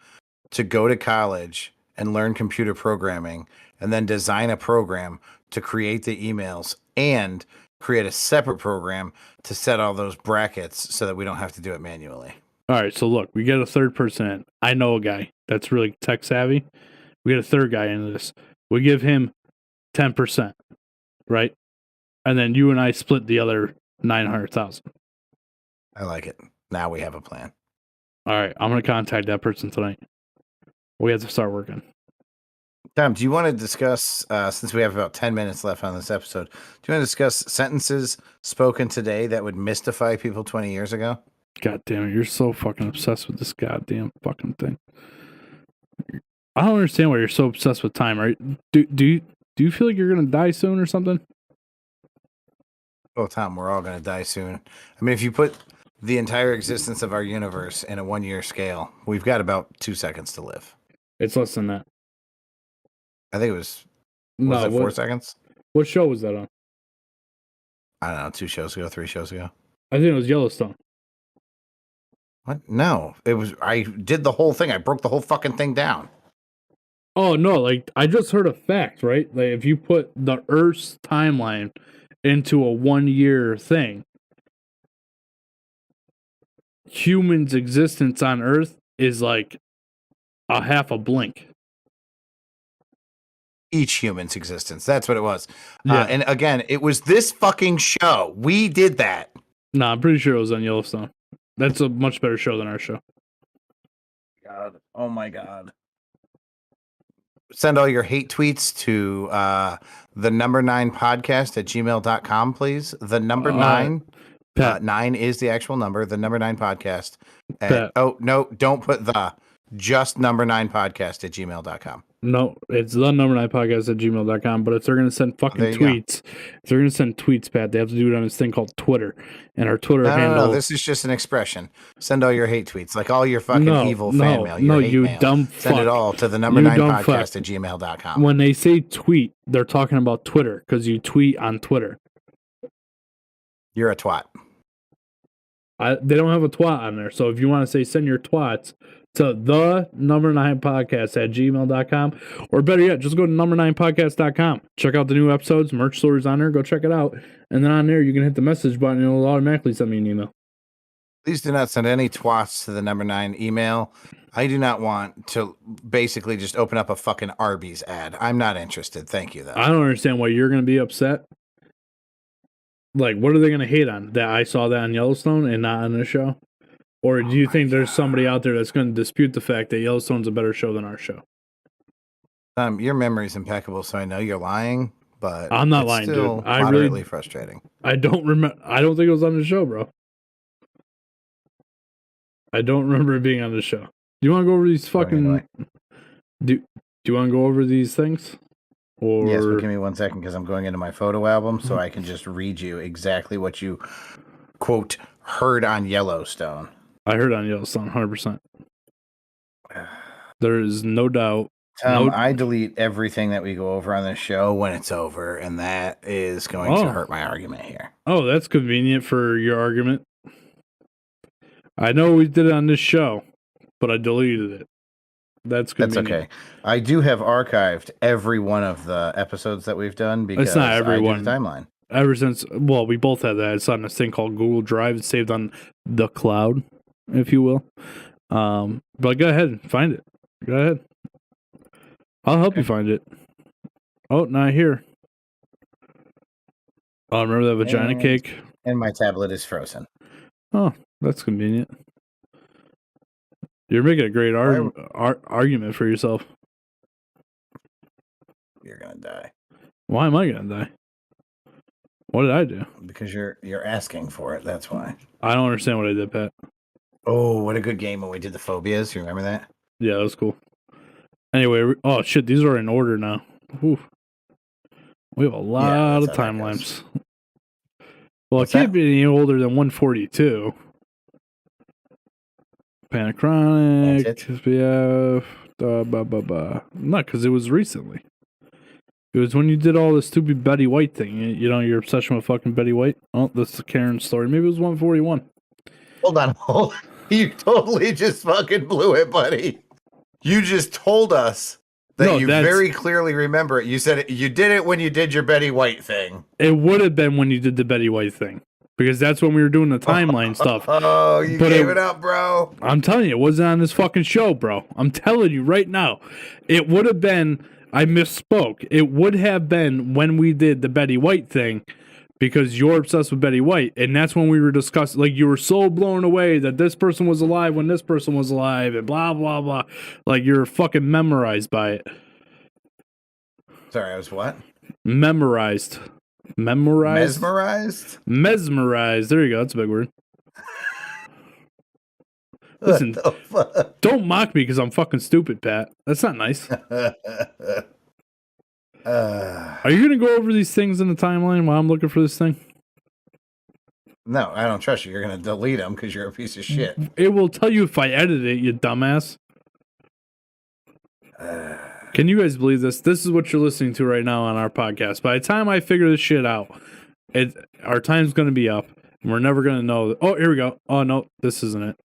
to go to college and learn computer programming and then design a program to create the emails and create a separate program to set all those brackets so that we don't have to do it manually. All right. So look, we get a third person in. I know a guy that's really tech savvy. We get a third guy into this. We give him 10%, right? And then you and I split the other 900,000. I like it. Now we have a plan. All right. I'm going to contact that person tonight. We have to start working. Tom, do you want to discuss, since we have about 10 minutes left on this episode, do you want to discuss sentences spoken today that would mystify people 20 years ago? God damn it. You're so fucking obsessed with this goddamn fucking thing. I don't understand why you're so obsessed with time, right? Do you feel like you're going to die soon or something? Oh, Tom, we're all going to die soon. I mean, if you put the entire existence of our universe in a 1-year scale, we've got about 2 seconds to live. It's less than that. I think it was 4 seconds? What show was that on? I don't know, 2 shows ago, 3 shows ago. I think it was Yellowstone. What? No, it was. I did the whole thing. I broke the whole fucking thing down. Oh, no, like, I just heard a fact, right? Like, if you put the Earth's timeline into a 1-year thing, humans' existence on Earth is like a half a blink. Each human's existence. That's what it was. Yeah. And again, it was this fucking show. We did that. No, I'm pretty sure it was on Yellowstone. That's a much better show than our show. God. Oh my God. Send all your hate tweets to the number 9 podcast at gmail.com, please. The number 9. 9 is the actual number. The number 9 podcast. Oh, no, don't put the. Just number 9 podcast at gmail.com. No, it's the number 9 podcast at gmail.com. But if they're going to send fucking tweets, if they're going to send tweets, Pat, they have to do it on this thing called Twitter. And our Twitter handle. No, this is just an expression. Send all your hate tweets, like all your fucking evil fan mail. Your hate mail. Dumb fuck. Send it all to the number 9 podcast at gmail.com. When they say tweet, they're talking about Twitter because you tweet on Twitter. You're a twat. They don't have a twat on there. So if you want to say send your twats to the number 9 podcast at gmail.com, or better yet, just go to number9podcast.com. Check out the new episodes, merch stories on there. Go check it out. And then on there, you can hit the message button and it'll automatically send me an email. Please do not send any twats to the number 9 email. I do not want to basically just open up a fucking Arby's ad. I'm not interested. Thank you, though. I don't understand why you're going to be upset. Like, what are they going to hate on? That I saw that on Yellowstone and not on this show? Or do you think there's somebody out there that's going to dispute the fact that Yellowstone's a better show than our show? Your memory's impeccable, so I know you're lying, but I'm not it's lying, still dude. I moderately really frustrating. I don't remember. I don't think it was on the show, bro. I don't remember it being on the show. Do you want to go over these fucking? Do you want to go over these things? Or yes, but give me 1 second because I'm going into my photo album so I can just read you exactly what you quote heard on Yellowstone. I heard on Yellowstone 100%. There is no doubt. Tom, I delete everything that we go over on this show when it's over, and that is going to hurt my argument here. Oh, that's convenient for your argument. I know we did it on this show, but I deleted it. That's convenient. That's okay. I do have archived every one of the episodes that we've done because it's not everyone. I do the timeline. Ever since, well, we both had that. It's on this thing called Google Drive. It's saved on the cloud, if you will. But go ahead and find it. Go ahead. I'll help you find it. Oh, not here. Oh, remember that vagina cake? And my tablet is frozen. Oh, that's convenient. You're making a great argument for yourself. You're gonna die. Why am I gonna die? What did I do? Because you're asking for it. That's why. I don't understand what I did, Pat. Oh, what a good game when we did the phobias. You remember that? Yeah, that was cool. Anyway, oh shit, these are in order now. Whew. We have a lot of timelines. Well, it can't be any older than 142. Panic Chronic, SPF, not because it was recently. It was when you did all the stupid Betty White thing. You know, your obsession with fucking Betty White. Oh, that's the Karen story. Maybe it was 141. Hold on. You totally just fucking blew it, buddy. You just told us that you very clearly remember it. You said you did it when you did your Betty White thing. It would have been when you did the Betty White thing. Because that's when we were doing the timeline stuff. Oh, you gave it up, bro. I'm telling you, it wasn't on this fucking show, bro. I'm telling you right now. It would have been, I misspoke. It would have been when we did the Betty White thing. Because you're obsessed with Betty White. And that's when we were discussing, like, you were so blown away that this person was alive when this person was alive. And blah, blah, blah. Like, you're fucking memorized by it. Sorry, I was what? Memorized. Mesmerized? Mesmerized. There you go. That's a big word. Listen, don't mock me because I'm fucking stupid, Pat. That's not nice. Are you going to go over these things in the timeline while I'm looking for this thing? No, I don't trust you. You're going to delete them because you're a piece of shit. It will tell you if I edit it, you dumbass. Can you guys believe this? This is what you're listening to right now on our podcast. By the time I figure this shit out, our time's going to be up, and we're never going to know. Oh, here we go. Oh, no, this isn't it.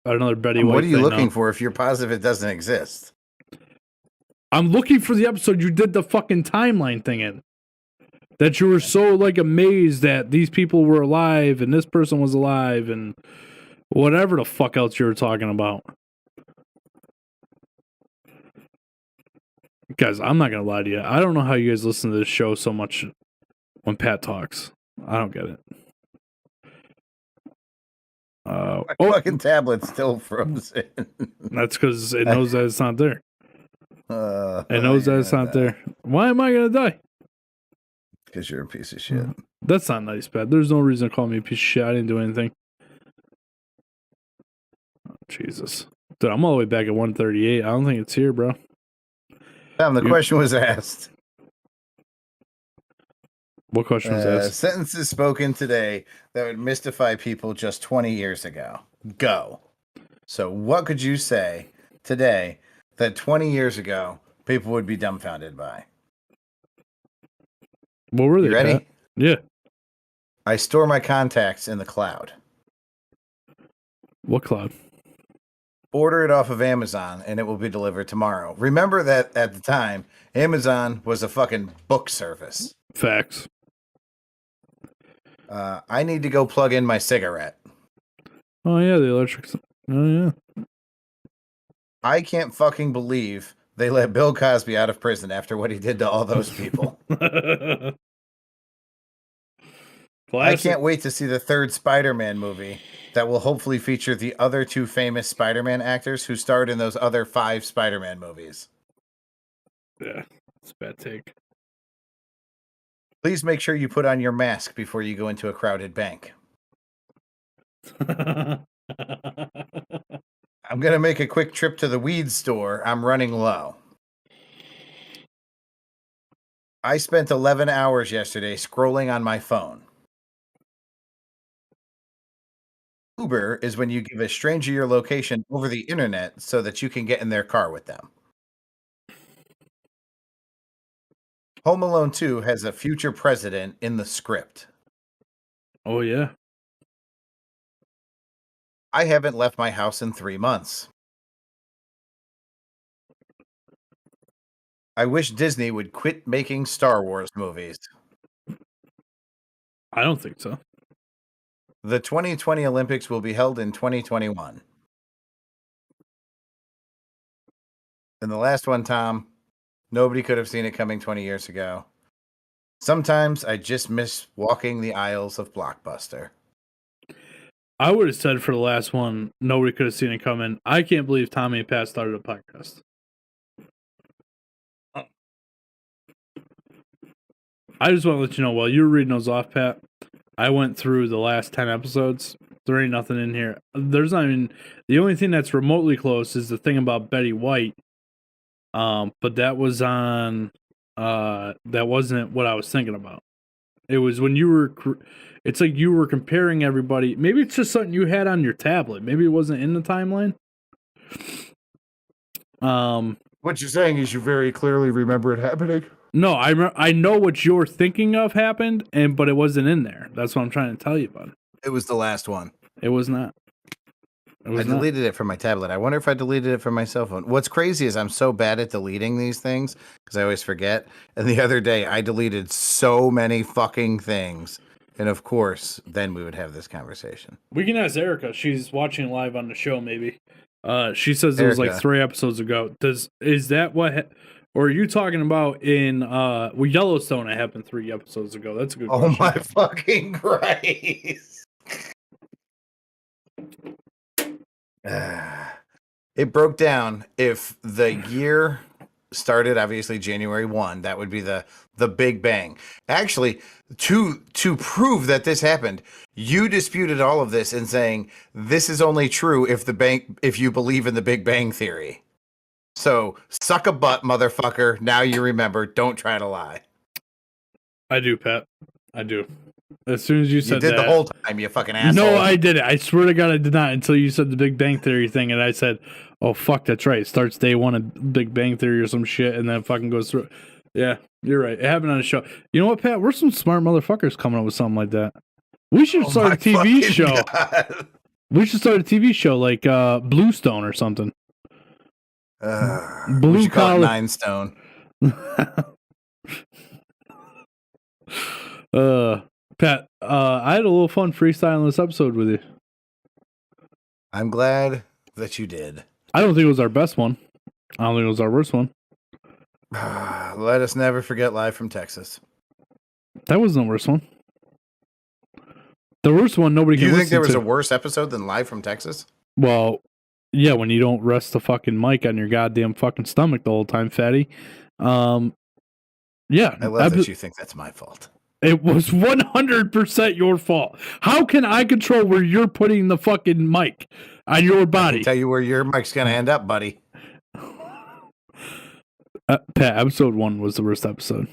Another Betty White. What are you looking for if you're positive it doesn't exist? I'm looking for the episode you did the fucking timeline thing in. That you were so, like, amazed that these people were alive, and this person was alive, and whatever the fuck else you were talking about. Guys, I'm not going to lie to you. I don't know how you guys listen to this show so much when Pat talks. I don't get it. My fucking tablet's still frozen. That's because it knows that it's not there. It knows that it's not there. Why am I going to die? Because you're a piece of shit. That's not nice, Pat. There's no reason to call me a piece of shit. I didn't do anything. Oh, Jesus. Dude, I'm all the way back at 138. I don't think it's here, bro. Tom, the question was asked. What question was asked? Sentences spoken today that would mystify people just 20 years ago. Go. So what could you say today that 20 years ago people would be dumbfounded by? What were they? You ready? Pat? Yeah. I store my contacts in the cloud. What cloud? Order it off of Amazon and it will be delivered tomorrow. Remember that at the time, Amazon was a fucking book service. Facts. I need to go plug in my cigarette. Oh yeah, the electric. Oh yeah. I can't fucking believe they let Bill Cosby out of prison after what he did to all those people. I can't wait to see the third Spider-Man movie that will hopefully feature the other two famous Spider-Man actors who starred in those other 5 Spider-Man movies. Yeah, it's a bad take. Please make sure you put on your mask before you go into a crowded bank. I'm going to make a quick trip to the weed store. I'm running low. I spent 11 hours yesterday scrolling on my phone. Uber is when you give a stranger your location over the internet so that you can get in their car with them. Home Alone 2 has a future president in the script. Oh yeah. I haven't left my house in 3 months. I wish Disney would quit making Star Wars movies. I don't think so. The 2020 Olympics will be held in 2021. And the last one, Tom, nobody could have seen it coming 20 years ago. Sometimes I just miss walking the aisles of Blockbuster. I would have said for the last one, nobody could have seen it coming. I can't believe Tommy and Pat started a podcast. I just want to let you know, while you were reading those off, Pat, I went through the last 10 episodes. There ain't nothing in here. There's not even... The only thing that's remotely close is the thing about Betty White. But that was on... that wasn't what I was thinking about. It was when you were... It's like you were comparing everybody. Maybe it's just something you had on your tablet. Maybe it wasn't in the timeline. What you're saying is you very clearly remember it happening? No, I know what you're thinking of happened, but it wasn't in there. That's what I'm trying to tell you about it. It was the last one. It was not. I deleted it from my tablet. I wonder if I deleted it from my cell phone. What's crazy is I'm so bad at deleting these things because I always forget. And the other day I deleted so many fucking things. And of course, then we would have this conversation. We can ask Erica. She's watching live on the show, maybe. She says it was like 3 episodes ago. Is that what... Or are you talking about in Yellowstone? It happened 3 episodes ago. That's a good question. Oh my fucking Christ. It broke down. If the year started obviously January 1, that would be the Big Bang. Actually, to prove that this happened, you disputed all of this and saying this is only true if you believe in the Big Bang theory. So, suck a butt, motherfucker. Now you remember. Don't try to lie. I do, Pat. I do. As soon as you said that. You did the whole time, you fucking asshole. No, I did it. I swear to God, I did not until you said the Big Bang Theory thing, and I said, oh, fuck, that's right. It starts day 1 of Big Bang Theory or some shit, and then it fucking goes through. Yeah, you're right. It happened on a show. You know what, Pat? We're some smart motherfuckers coming up with something like that. We should start a TV show. God. We should start a TV show like Bluestone or something. Blue collar 9 Stone. Pat, I had a little fun freestyling this episode with you. I'm glad that you did. I don't think it was our best one. I don't think it was our worst one. Let us never forget Live from Texas. That wasn't the worst one. The worst one nobody can listen to. You think there was a worse episode than Live from Texas? Well, yeah, when you don't rest the fucking mic on your goddamn fucking stomach the whole time, fatty. Yeah. I love that you think that's my fault. It was 100% your fault. How can I control where you're putting the fucking mic on your body? I can tell you where your mic's going to end up, buddy. Pat, episode 1 was the worst episode.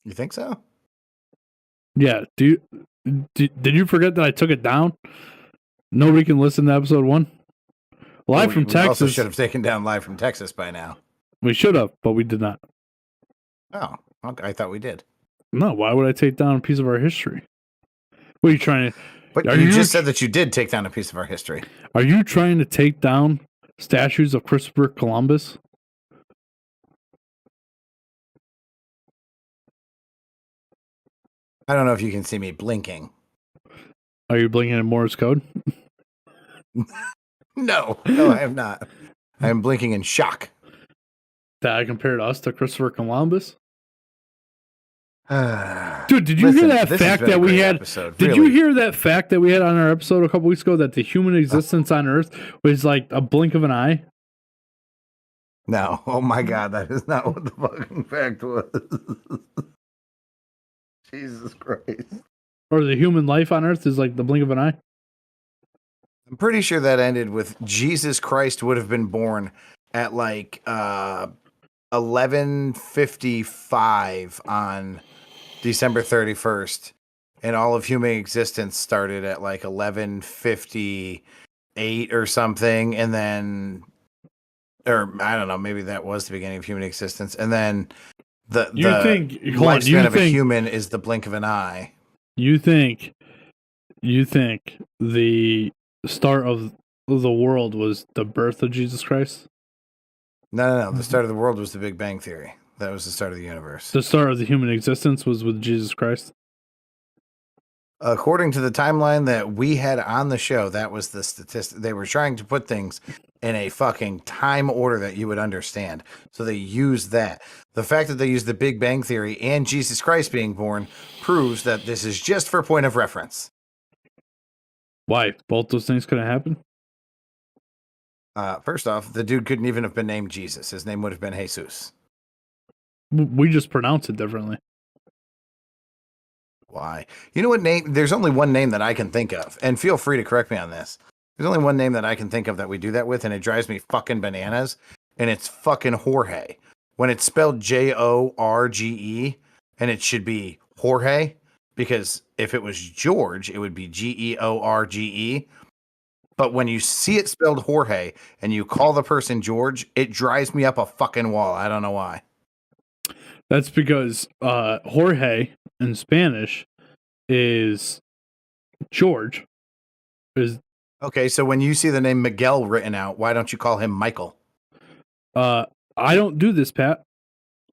You think so? Yeah. Did you forget that I took it down? Nobody can listen to episode 1? Live from Texas. We also should have taken down Live from Texas by now. We should have, but we did not. Oh, I thought we did. No, why would I take down a piece of our history? What are you trying to... But you just said that you did take down a piece of our history. Are you trying to take down statues of Christopher Columbus? I don't know if you can see me blinking. Are you blinking in Morse code? No, I am not. I am blinking in shock. That I compared us to Christopher Columbus? Dude, Dude, did you hear that fact that we had? Did you hear that fact that we had on our episode a couple weeks ago that the human existence on Earth was like a blink of an eye? No. Oh my God, that is not what the fucking fact was. Jesus Christ. Or the human life on Earth is like the blink of an eye? I'm pretty sure that ended with Jesus Christ would have been born at like 11:55 on December 31st, and all of human existence started at like 11:58 or something, and then, or I don't know, maybe that was the beginning of human existence, and then the lifespan of a human is the blink of an eye. You think the start of the world was the birth of Jesus Christ? No. The start of the world was the Big Bang Theory. That was the start of the universe. The start of the human existence was with Jesus Christ? According to the timeline that we had on the show, that was the statistic. They were trying to put things in a fucking time order that you would understand. So they used that. The fact that they used the Big Bang Theory and Jesus Christ being born proves that this is just for point of reference. Why? Both those things couldn't happen? First off, the dude couldn't even have been named Jesus. His name would have been Jesus. We just pronounce it differently. Why? You know what name? There's only one name that I can think of, and feel free to correct me on this. There's only one name that I can think of that we do that with, and it drives me fucking bananas, and it's fucking Jorge. When it's spelled Jorge, and it should be Jorge, because if it was George, it would be George. But when you see it spelled Jorge, and you call the person George, it drives me up a fucking wall. I don't know why. That's because Jorge in Spanish is George. Okay, so when you see the name Miguel written out, why don't you call him Michael? I don't do this, Pat.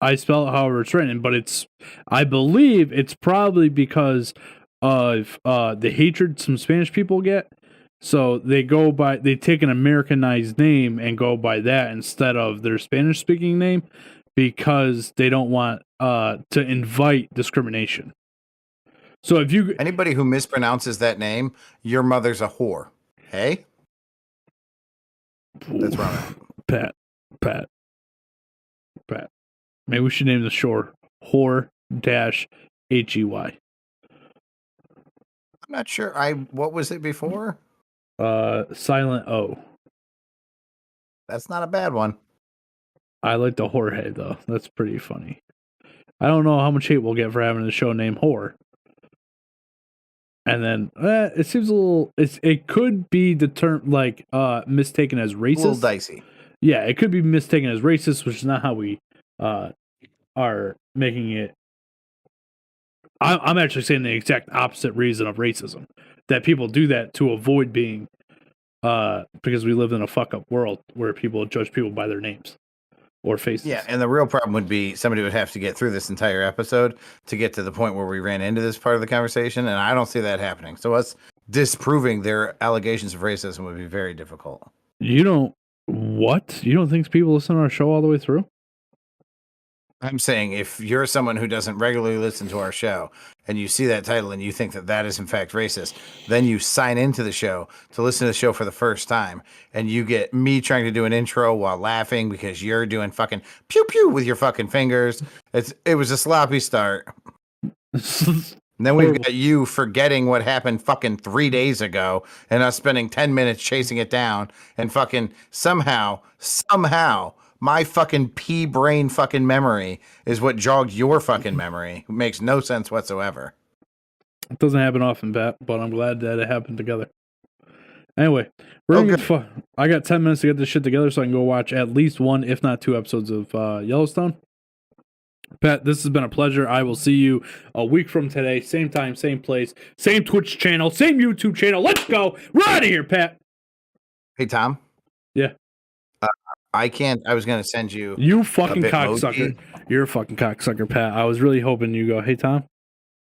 I spell it however it's written, but I believe it's probably because of the hatred some Spanish people get. So they take an Americanized name and go by that instead of their Spanish speaking name, because they don't want to invite discrimination. So if anybody who mispronounces that name, your mother's a whore. Hey? That's wrong. Pat. Maybe we should name the shore Whore -HEY. I'm not sure. What was it before? Silent O. That's not a bad one. I like the Jorge though. That's pretty funny. I don't know how much hate we'll get for having a show named Whore. And then it seems a little. It could be the term like mistaken as racist. A little dicey. Yeah, it could be mistaken as racist, which is not how we are making it. I'm actually saying the exact opposite reason of racism. That people do that to avoid being, because we live in a fuck up world where people judge people by their names or faces. Yeah, and the real problem would be somebody would have to get through this entire episode to get to the point where we ran into this part of the conversation, and I don't see that happening. So us disproving their allegations of racism would be very difficult. You don't think people listen to our show all the way through? I'm saying if you're someone who doesn't regularly listen to our show and you see that title and you think that that is in fact racist, then you sign into the show to listen to the show for the first time, and you get me trying to do an intro while laughing because you're doing fucking pew pew with your fucking fingers. It was a sloppy start. And then we've got you forgetting what happened fucking 3 days ago and us spending 10 minutes chasing it down, and fucking somehow my fucking pea brain fucking memory is what jogged your fucking memory. It makes no sense whatsoever. It doesn't happen often, Pat, but I'm glad that it happened together. Anyway, I got 10 minutes to get this shit together so I can go watch at least one, if not two episodes of Yellowstone. Pat, this has been a pleasure. I will see you a week from today. Same time, same place, same Twitch channel, same YouTube channel. Let's go. We're out of here, Pat. Hey, Tom. Yeah. I can't. I was going to send you. You fucking cocksucker. You're a fucking cocksucker, Pat. I was really hoping you go, hey, Tom.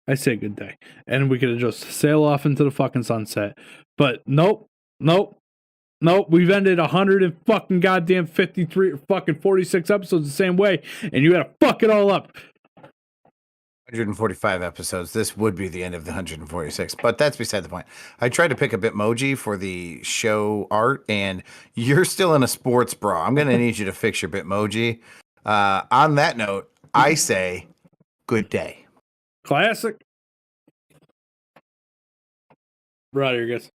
I say good day. And we could have just sail off into the fucking sunset. But nope. We've ended 100 and fucking goddamn 53 or fucking 46 episodes the same way. And you gotta fuck it all up. 145 episodes. This would be the end of the 146, but that's beside the point. I tried to pick a Bitmoji for the show art, and you're still in a sports bra. I'm going to need you to fix your Bitmoji. On that note, I say good day. Classic. We're out of here, guys.